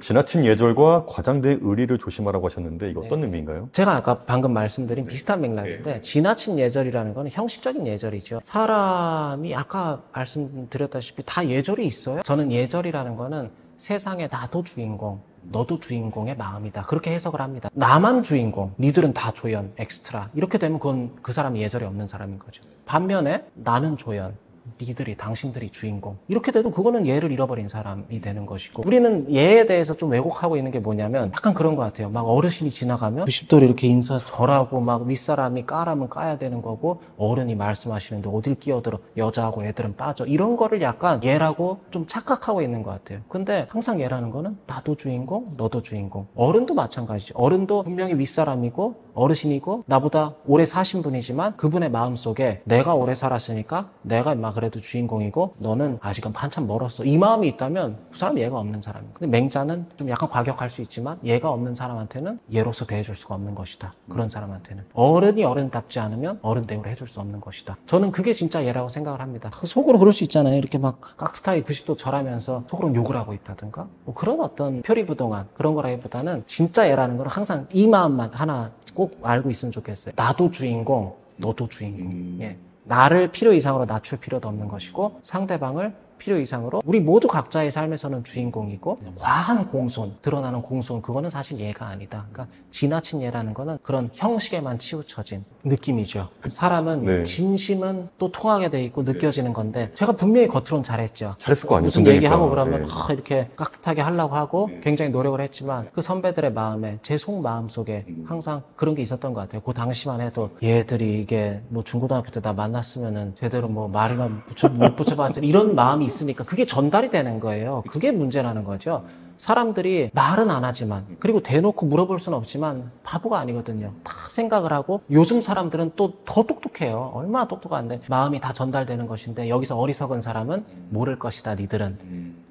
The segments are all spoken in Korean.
지나친 예절과 과장된 의리를 조심하라고 하셨는데 이거 어떤 네. 의미인가요? 제가 아까 방금 말씀드린 비슷한 맥락인데 지나친 예절이라는 거는 형식적인 예절이죠. 사람이 아까 말씀드렸다시피 다 예절이 있어요. 저는 예절이라는 거는 세상에 나도 주인공, 너도 주인공의 마음이다. 그렇게 해석을 합니다. 나만 주인공, 니들은 다 조연, 엑스트라. 이렇게 되면 그건 그 사람이 예절이 없는 사람인 거죠. 반면에 나는 조연, 니들이, 당신들이 주인공. 이렇게 돼도 그거는 예를 잃어버린 사람이 되는 것이고, 우리는 예에 대해서 좀 왜곡하고 있는 게 뭐냐면 약간 그런 것 같아요. 막 어르신이 지나가면 90도로 이렇게 인사 절하고 막 윗사람이 까라면 까야 되는 거고, 어른이 말씀하시는데 어딜 끼어들어, 여자하고 애들은 빠져. 이런 거를 약간 예라고 좀 착각하고 있는 것 같아요. 근데 항상 예라는 거는 나도 주인공, 너도 주인공. 어른도 마찬가지죠. 어른도 분명히 윗사람이고 어르신이고 나보다 오래 사신 분이지만 그분의 마음속에 내가 오래 살았으니까 내가 막 그래도 주인공이고 너는 아직은 한참 멀었어. 이 마음이 있다면 그 사람 예가 없는 사람이에요. 근데 맹자는 좀 약간 과격할 수 있지만 예가 없는 사람한테는 예로서 대해줄 수가 없는 것이다. 그런 사람한테는. 어른이 어른답지 않으면 어른 대우를 해줄 수 없는 것이다. 저는 그게 진짜 예라고 생각을 합니다. 속으로 그럴 수 있잖아요. 이렇게 막 깍스타이 90도 절하면서 속으로 욕을 하고 있다든가 뭐 그런 어떤 표리부동한 그런 거라기보다는 진짜 예라는 건 항상 이 마음만 하나 꼭 알고 있으면 좋겠어요. 나도 주인공, 너도 주인공. 예. 나를 필요 이상으로 낮출 필요도 없는 것이고 상대방을 필요 이상으로 우리 모두 각자의 삶에서는 주인공이고 과한 공손, 드러나는 공손 그거는 사실 예가 아니다. 그러니까 지나친 예라는 거는 그런 형식에만 치우쳐진 느낌이죠. 사람은 네. 진심은 또 통하게 돼 있고 느껴지는 건데 제가 분명히 겉으로는 잘했죠. 잘했을 거 아니에요. 무슨 선배니까. 얘기하고 그러면 네. 이렇게 깍듯하게 하려고 하고 굉장히 노력을 했지만 그 선배들의 마음에 제 속마음 속에 항상 그런 게 있었던 것 같아요. 그 당시만 해도 얘들이 이게 뭐 중고등학교 때 나 만났으면은 제대로 뭐 말이나 못 붙여봤을 이런 마음이 있으니까 그게 전달이 되는 거예요. 그게 문제라는 거죠. 사람들이 말은 안 하지만 그리고 대놓고 물어볼 수는 없지만 바보가 아니거든요. 다 생각을 하고 요즘 사람들은 또 더 똑똑해요. 얼마나 똑똑한데 마음이 다 전달되는 것인데 여기서 어리석은 사람은 모를 것이다 니들은.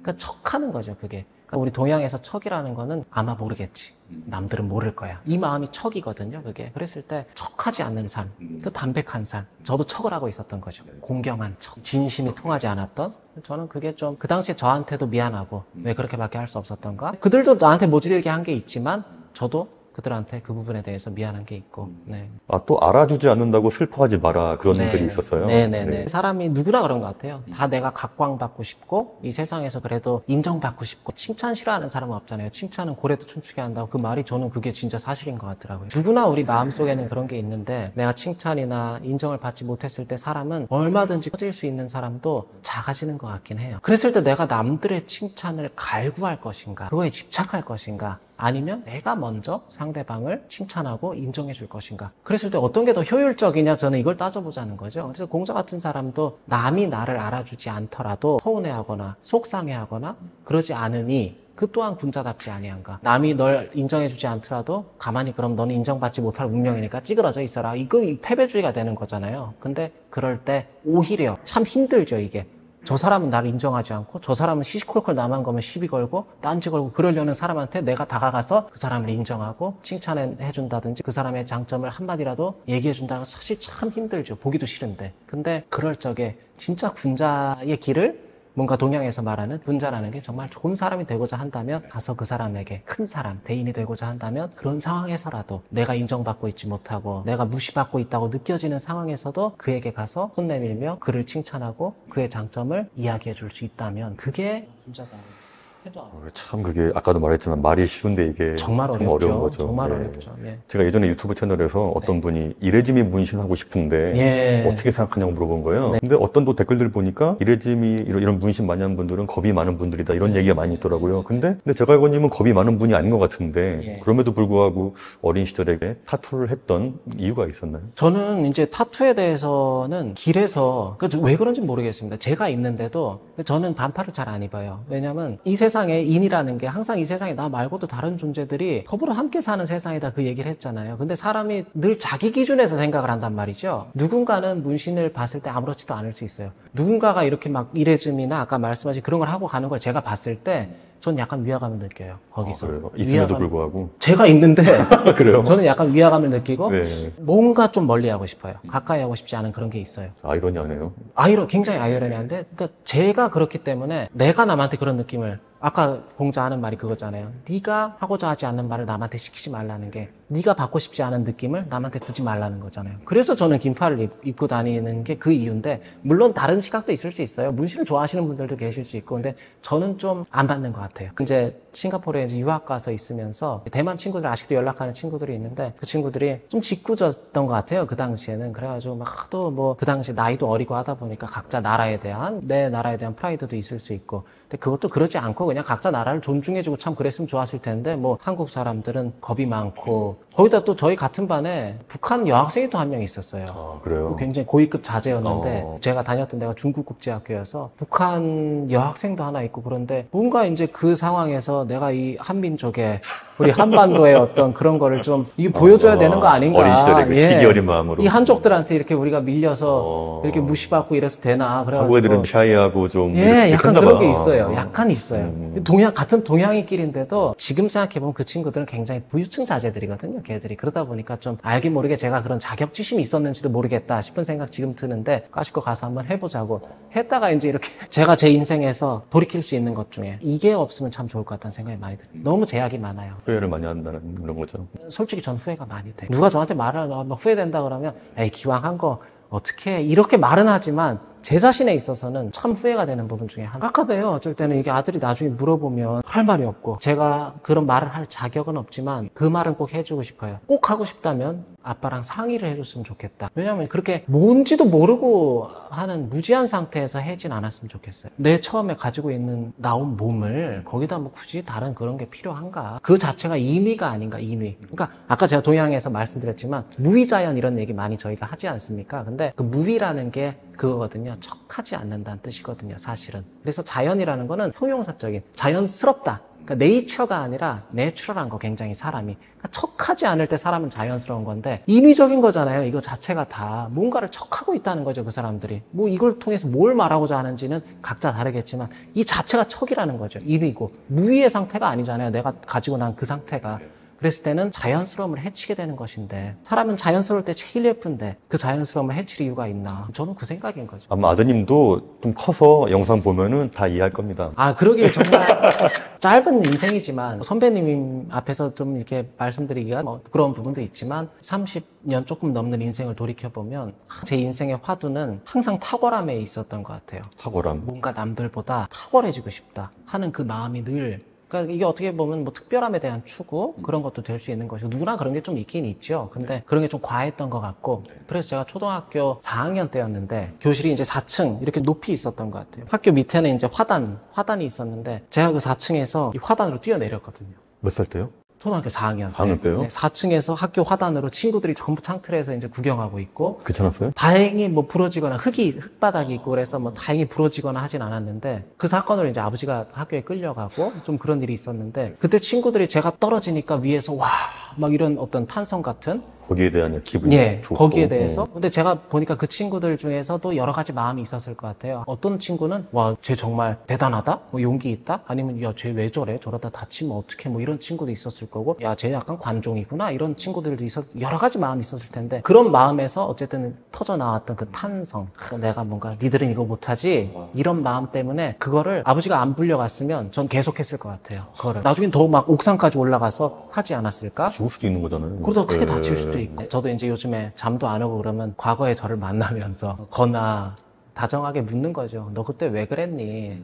그러니까 척하는 거죠 그게. 그러니까 우리 동양에서 척이라는 거는 아마 모르겠지. 남들은 모를 거야. 이 마음이 척이거든요 그게. 그랬을 때 척하지 않는 삶, 그 담백한 삶. 저도 척을 하고 있었던 거죠. 공경한 척, 진심이 통하지 않았던. 저는 그게 좀 그 당시에 저한테도 미안하고 왜 그렇게밖에 할 수 없었던가. 그들도 나한테 모질게 한 게 있지만 저도 그들한테 그 부분에 대해서 미안한 게 있고. 네. 아, 또 알아주지 않는다고 슬퍼하지 마라 그런 글이 있었어요. 네네네. 네. 사람이 누구나 그런 것 같아요. 다 내가 각광받고 싶고 이 세상에서 그래도 인정받고 싶고 칭찬 싫어하는 사람은 없잖아요. 칭찬은 고래도 춤추게 한다고. 그 말이 저는 그게 진짜 사실인 것 같더라고요. 누구나 우리 마음속에는 그런 게 있는데 내가 칭찬이나 인정을 받지 못했을 때 사람은 얼마든지 커질 수 있는 사람도 작아지는 것 같긴 해요. 그랬을 때 내가 남들의 칭찬을 갈구할 것인가 그거에 집착할 것인가 아니면 내가 먼저 상대방을 칭찬하고 인정해 줄 것인가. 그랬을 때 어떤 게 더 효율적이냐 저는 이걸 따져보자는 거죠. 그래서 공자 같은 사람도 남이 나를 알아주지 않더라도 서운해하거나 속상해하거나 그러지 않으니 그 또한 군자답지 아니한가. 남이 널 인정해주지 않더라도 가만히 그럼 너는 인정받지 못할 운명이니까 찌그러져 있어라. 이거 패배주의가 되는 거잖아요. 근데 그럴 때 오히려 참 힘들죠 이게. 저 사람은 나를 인정하지 않고 저 사람은 시시콜콜 나만 거면 시비 걸고 딴지 걸고 그러려는 사람한테 내가 다가가서 그 사람을 인정하고 칭찬해준다든지 그 사람의 장점을 한마디라도 얘기해준다는 건 사실 참 힘들죠. 보기도 싫은데. 근데 그럴 적에 진짜 군자의 길을 뭔가 동양에서 말하는 군자라는 게 정말 좋은 사람이 되고자 한다면 가서 그 사람에게 큰 사람, 대인이 되고자 한다면 그런 상황에서라도 내가 인정받고 있지 못하고 내가 무시받고 있다고 느껴지는 상황에서도 그에게 가서 손 내밀며 그를 칭찬하고 그의 장점을 이야기해 줄 수 있다면 그게 군자다. 참 그게 아까도 말했지만 말이 쉬운데 이게 정말 참 어렵죠. 어려운 거죠. 정말 예. 어렵죠. 예. 제가 예전에 유튜브 채널에서 어떤 분이 이레짐이 문신을 하고 싶은데 예. 어떻게 생각하냐고 물어본 거예요. 네. 근데 어떤 또 댓글들 보니까 이레짐이 이런 문신 많이 하는 분들은 겁이 많은 분들이다 이런 얘기가 많이 있더라고요. 근데 제가 알고님은 겁이 많은 분이 아닌 것 같은데 예. 그럼에도 불구하고 어린 시절에 타투를 했던 이유가 있었나요? 저는 이제 타투에 대해서는 길에서 왜 그런지 모르겠습니다. 제가 입는데도 저는 반팔을 잘 안 입어요. 왜냐면 이 세상에 인이라는 게 항상 이 세상에 나 말고도 다른 존재들이 더불어 함께 사는 세상이다 그 얘기를 했잖아요. 근데 사람이 늘 자기 기준에서 생각을 한단 말이죠. 누군가는 문신을 봤을 때 아무렇지도 않을 수 있어요. 누군가가 이렇게 막 이레즘이나 아까 말씀하신 그런 걸 하고 가는 걸 제가 봤을 때 전 약간 위화감을 느껴요. 거기서. 그래요? 있음에도 불구하고. 제가 있는데 그래요? 저는 약간 위화감을 느끼고 네. 뭔가 좀 멀리하고 싶어요. 가까이 하고 싶지 않은 그런 게 있어요. 아이러니하네요. 굉장히 아이러니한데, 그러니까 제가 그렇기 때문에 내가 남한테 그런 느낌을, 아까 공자 하는 말이 그거잖아요. 네가 하고자 하지 않는 말을 남한테 시키지 말라는 게, 네가 받고 싶지 않은 느낌을 남한테 주지 말라는 거잖아요. 그래서 저는 긴팔을 입고 다니는 게 그 이유인데, 물론 다른 시각도 있을 수 있어요. 문신을 좋아하시는 분들도 계실 수 있고, 근데 저는 좀 안 받는 것 같아요. 이제 싱가포르에 이제 유학 가서 있으면서 대만 친구들, 아직도 연락하는 친구들이 있는데, 그 친구들이 좀 짓궂었던 것 같아요. 그 당시에는. 그래가지고 막 또 뭐 그 당시 나이도 어리고 하다 보니까 각자 나라에 대한, 내 나라에 대한 프라이드도 있을 수 있고, 근데 그것도 그러지 않고 그냥 각자 나라를 존중해주고 참 그랬으면 좋았을 텐데, 뭐 한국 사람들은 겁이 많고, 거기다 또 저희 같은 반에 북한 여학생이 또 한 명 있었어요. 아, 그래요? 굉장히 고위급 자제였는데, 제가 다녔던 데가 중국국제학교여서 북한 여학생도 하나 있고, 그런데 뭔가 이제 그 상황에서 내가 이 한민족의, 우리 한반도의 어떤 그런 거를 좀 이게 보여줘야 되는 거 아닌가. 어린 시절에 그 시기 어린 마음으로. 이 한족들한테 이렇게 우리가 밀려서 이렇게 무시받고 이래서 되나. 그래가지고 한국 애들은 샤이하고 좀. 예, 약간 했나 그런 봐. 게 있어요. 약간 있어요. 같은 동양인끼리인데도 지금 생각해보면 그 친구들은 굉장히 부유층 자제들이거든요, 걔들이. 그러다 보니까 좀 알게 모르게 제가 그런 자격지심이 있었는지도 모르겠다 싶은 생각 지금 드는데, 까짓거 가서 한번 해보자고 했다가 이제 이렇게 제가 제 인생에서 돌이킬 수 있는 것 중에 이게 없으면 참 좋을 것 같다는 생각이 많이 들어요. 너무 제약이 많아요. 후회를 많이 한다는 그런 거죠. 솔직히 전 후회가 많이 돼요. 누가 저한테 말을 후회된다 그러면, 에이, 기왕 한 거 어떻게 해? 이렇게 말은 하지만 제 자신에 있어서는 참 후회가 되는 부분 중에 하나. 깝깝해요. 어쩔 때는 이게 아들이 나중에 물어보면 할 말이 없고, 제가 그런 말을 할 자격은 없지만 그 말은 꼭 해주고 싶어요. 꼭 하고 싶다면 아빠랑 상의를 해줬으면 좋겠다. 왜냐하면 그렇게 뭔지도 모르고 하는 무지한 상태에서 해진 않았으면 좋겠어요. 내 처음에 가지고 있는 나온 몸을 거기다 뭐 굳이 다른 그런 게 필요한가. 그 자체가 인위가 아닌가. 인위. 그러니까 아까 제가 동양에서 말씀드렸지만 무위자연 이런 얘기 많이 저희가 하지 않습니까? 근데 그 무위라는 게 그거거든요. 척하지 않는다는 뜻이거든요, 사실은. 그래서 자연이라는 거는 형용사적인, 자연스럽다. 그러니까 네이처가 아니라 내추럴한 거, 굉장히 사람이. 그러니까 척하지 않을 때 사람은 자연스러운 건데, 인위적인 거잖아요. 이거 자체가 다 뭔가를 척하고 있다는 거죠, 그 사람들이. 뭐 이걸 통해서 뭘 말하고자 하는지는 각자 다르겠지만 이 자체가 척이라는 거죠. 인위고. 무위의 상태가 아니잖아요. 내가 가지고 난 그 상태가. 그랬을 때는 자연스러움을 해치게 되는 것인데, 사람은 자연스러울 때 제일 예쁜데 그 자연스러움을 해칠 이유가 있나. 저는 그 생각인 거죠. 아마 아드님도 좀 커서 영상 보면은 다 이해할 겁니다. 그러기에 정말 짧은 인생이지만 선배님 앞에서 좀 이렇게 말씀드리기가 뭐 그런 부분도 있지만, 30년 조금 넘는 인생을 돌이켜보면 제 인생의 화두는 항상 탁월함에 있었던 것 같아요. 탁월함. 뭔가 남들보다 탁월해지고 싶다 하는 그 마음이 늘, 그러니까 이게 어떻게 보면 뭐 특별함에 대한 추구 그런 것도 될 수 있는 것이고, 누구나 그런 게 좀 있긴 있죠. 근데 그런 게 좀 과했던 것 같고, 그래서 제가 초등학교 4학년 때였는데 교실이 이제 4층 이렇게 높이 있었던 것 같아요. 학교 밑에는 이제 화단이 있었는데 제가 그 4층에서 이 화단으로 뛰어내렸거든요. 몇 살 때요? 초등학교 4학년. 4학년 때요? 네, 4층에서 학교 화단으로 친구들이 전부 창틀에서 이제 구경하고 있고, 괜찮았어요? 다행히 뭐 부러지거나 흙바닥이 있고 그래서 뭐 다행히 부러지거나 하진 않았는데, 그 사건으로 이제 아버지가 학교에 끌려가고 좀 그런 일이 있었는데, 그때 친구들이 제가 떨어지니까 위에서 와 막 이런 어떤 탄성 같은, 거기에 대한 기분이 좋고. 거기에 대해서. 근데 제가 보니까 그 친구들 중에서도 여러 가지 마음이 있었을 것 같아요. 어떤 친구는 와, 쟤 정말 대단하다? 뭐 용기 있다? 아니면 야, 쟤 왜 저래? 저러다 다치면 어떡해? 뭐 이런 친구도 있었을 거고, 야, 쟤 약간 관종이구나? 이런 친구들도 여러 가지 마음이 있었을 텐데, 그런 마음에서 어쨌든 터져 나왔던 그 탄성. 내가 뭔가 니들은 이거 못하지? 이런 마음 때문에 그거를 아버지가 안 불려갔으면 전 계속했을 것 같아요. 그거를. 나중엔 더 막 옥상까지 올라가서 하지 않았을까? 죽을 수도 있는 거잖아요. 그러다 크게 다칠 수도 있고. 저도 이제 요즘에 잠도 안 오고 그러면 과거의 저를 만나면서 거나 다정하게 묻는 거죠. 너 그때 왜 그랬니?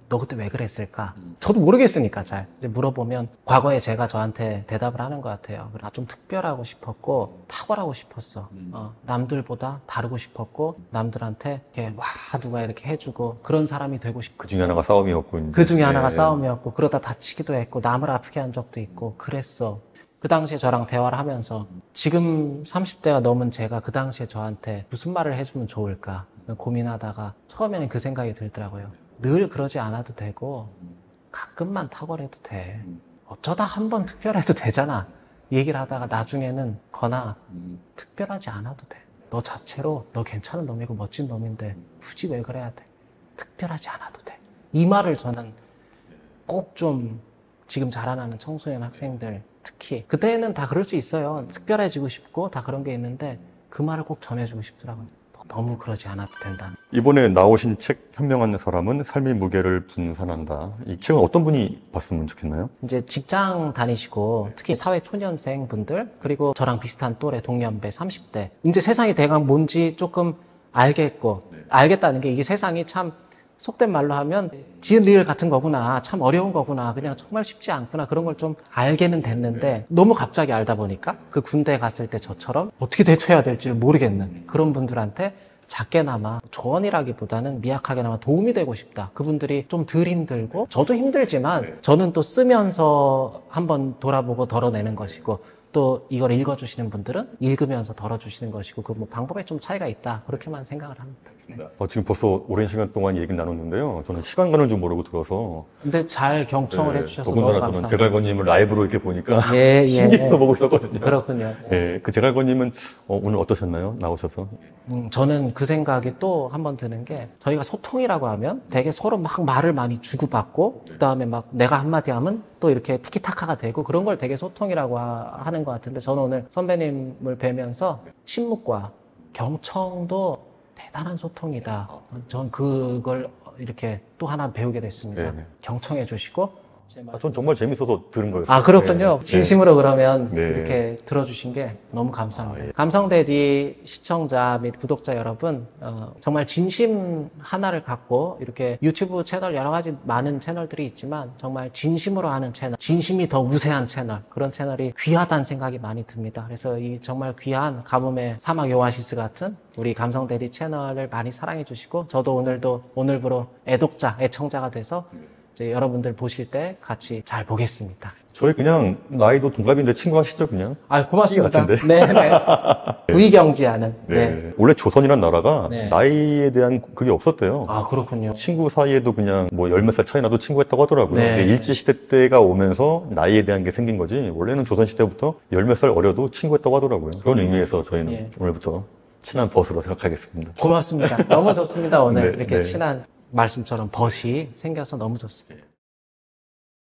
너 그때 왜 그랬을까? 저도 모르겠으니까 잘. 이제 물어보면 과거에 제가 저한테 대답을 하는 것 같아요. 나 좀 특별하고 싶었고 탁월하고 싶었어. 남들보다 다르고 싶었고 남들한테 이렇게 와 누가 이렇게 해주고 그런 사람이 되고 싶고. 그 중에 하나가 싸움이었고. 이제. 그 중에 하나가 싸움이었고, 그러다 다치기도 했고 남을 아프게 한 적도 있고 그랬어. 그 당시에 저랑 대화를 하면서 지금 30대가 넘은 제가 그 당시에 저한테 무슨 말을 해주면 좋을까 고민하다가 처음에는 그 생각이 들더라고요. 늘 그러지 않아도 되고 가끔만 탁월해도 돼. 어쩌다 한번 특별해도 되잖아. 이 얘기를 하다가 나중에는 거나 특별하지 않아도 돼. 너 자체로 너 괜찮은 놈이고 멋진 놈인데 굳이 왜 그래야 돼. 특별하지 않아도 돼. 이 말을 저는 꼭 좀 지금 자라나는 청소년 학생들 특히 그때는 다 그럴 수 있어요. 특별해지고 싶고 다 그런 게 있는데 그 말을 꼭 전해주고 싶더라고요. 너무 그러지 않아도 된다. 이번에 나오신 책 현명한 사람은 삶의 무게를 분산한다. 이 책은 어떤 분이 봤으면 좋겠나요? 이제 직장 다니시고 특히 사회 초년생 분들 그리고 저랑 비슷한 또래 동년배 30대 이제 세상이 대강 뭔지 조금 알겠고 알겠다는 게 이게 세상이 참 속된 말로 하면 지은 리을 같은 거구나 참 어려운 거구나 그냥 정말 쉽지 않구나 그런 걸 좀 알게는 됐는데 너무 갑자기 알다 보니까 그 군대 갔을 때 저처럼 어떻게 대처해야 될지 모르겠는 그런 분들한테 작게나마 조언이라기보다는 미약하게나마 도움이 되고 싶다. 그분들이 좀 덜 힘들고 저도 힘들지만 저는 또 쓰면서 한번 돌아보고 덜어내는 것이고 또 이걸 읽어주시는 분들은 읽으면서 덜어주시는 것이고 그 뭐 방법에 좀 차이가 있다. 그렇게만 생각을 합니다. 네. 지금 벌써 오랜 시간 동안 얘기 나눴는데요. 저는 시간 가는 줄 모르고 들어서. 근데 잘 경청을 해주셔서 너무 더군다나 저는 감사합니다. 제갈거님을 라이브로 이렇게 보니까 예. 신기해서 보고 있었거든요. 그렇군요. 예, 그 제갈거님은 오늘 어떠셨나요? 나오셔서? 저는 그 생각이 또 한 번 드는 게 저희가 소통이라고 하면 되게 서로 막 말을 많이 주고받고 그다음에 막 내가 한마디 하면 또 이렇게 티키타카가 되고 그런 걸 되게 소통이라고 하는 것 같은데 저는 오늘 선배님을 뵈면서 침묵과 경청도 대단한 소통이다. 전 그걸 이렇게 또 하나 배우게 됐습니다. 네. 경청해 주시고 전 정말 재밌어서 들은 거였어요. 아, 그렇군요. 네. 진심으로 그러면 네. 이렇게 들어주신 게 너무 감사합니다. 예. 감성대디 시청자 및 구독자 여러분, 정말 진심 하나를 갖고 이렇게 유튜브 채널 여러 가지 많은 채널들이 있지만 정말 진심으로 하는 채널, 진심이 더 우세한 채널, 그런 채널이 귀하다는 생각이 많이 듭니다. 그래서 이 정말 귀한 가뭄의 사막 오아시스 같은 우리 감성대디 채널을 많이 사랑해 주시고 저도 오늘부로 애독자, 애청자가 돼서 이제 여러분들 보실 때 같이 잘 보겠습니다. 저희 그냥 나이도 동갑인데 친구 하시죠, 그냥? 아, 고맙습니다. 같은데. 네네. 부의경지하는. 네. 원래 조선이란 나라가 네. 나이에 대한 그게 없었대요. 아, 그렇군요. 친구 사이에도 그냥 뭐 열 몇 살 차이 나도 친구했다고 하더라고요. 네. 근데 일제시대 때가 오면서 나이에 대한 게 생긴 거지, 원래는 조선시대부터 열 몇 살 어려도 친구했다고 하더라고요. 그런 의미에서 저희는 예. 오늘부터 친한 벗으로 생각하겠습니다. 고맙습니다. 너무 좋습니다. 오늘 네, 이렇게 네. 친한 말씀처럼 벗이 생겨서 너무 좋습니다.